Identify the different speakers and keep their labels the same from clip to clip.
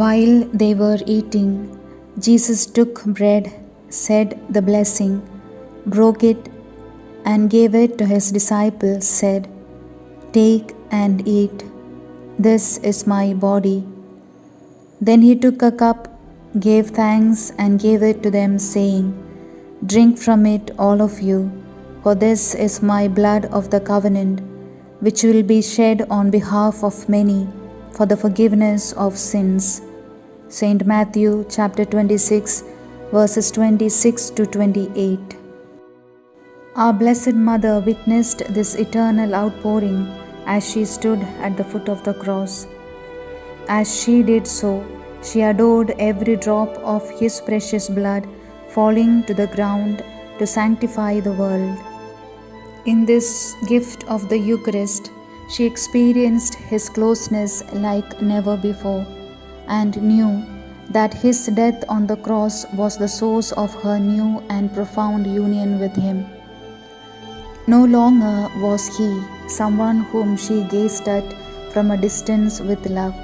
Speaker 1: While they were eating, Jesus took bread, said the blessing, broke it, and gave it to his disciples, said, "Take and eat. This is my body." Then he took a cup, gave thanks, and gave it to them, saying, "Drink from it, all of you, for this is my blood of the covenant, which will be shed on behalf of many for the forgiveness of sins." St. Matthew chapter 26, verses 26 to 28. Our Blessed Mother witnessed this eternal outpouring as she stood at the foot of the cross. As she did so, she adored every drop of His precious blood falling to the ground to sanctify the world. In this gift of the Eucharist, she experienced His closeness like never before and knew that His death on the cross was the source of her new and profound union with Him. No longer was He someone whom she gazed at from a distance with love.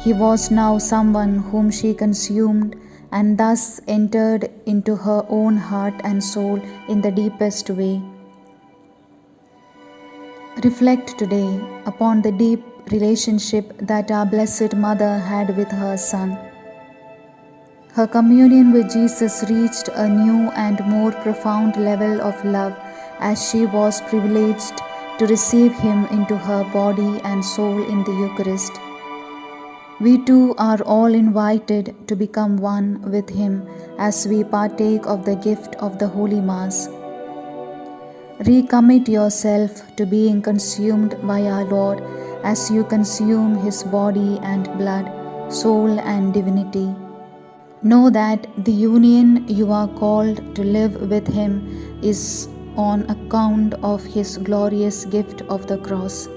Speaker 1: He was now someone whom she consumed and thus entered into her own heart and soul in the deepest way. Reflect today upon the deep relationship that our Blessed Mother had with her Son. Her communion with Jesus reached a new and more profound level of love as she was privileged to receive Him into her body and soul in the Eucharist. We too are all invited to become one with Him as we partake of the gift of the Holy Mass. Recommit yourself to being consumed by our Lord as you consume His body and blood, soul and divinity. Know that the union you are called to live with Him is on account of His glorious gift of the cross.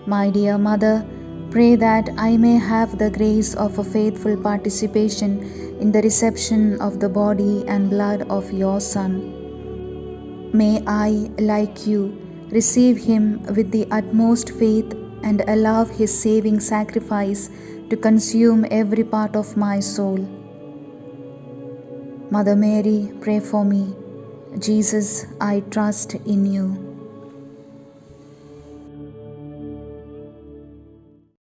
Speaker 1: My dear Mother, pray that I may have the grace of a faithful participation in the reception of the body and blood of your Son. May I, like you, receive Him with the utmost faith and allow His saving sacrifice to consume every part of my soul. Mother Mary, pray for me. Jesus, I trust in you.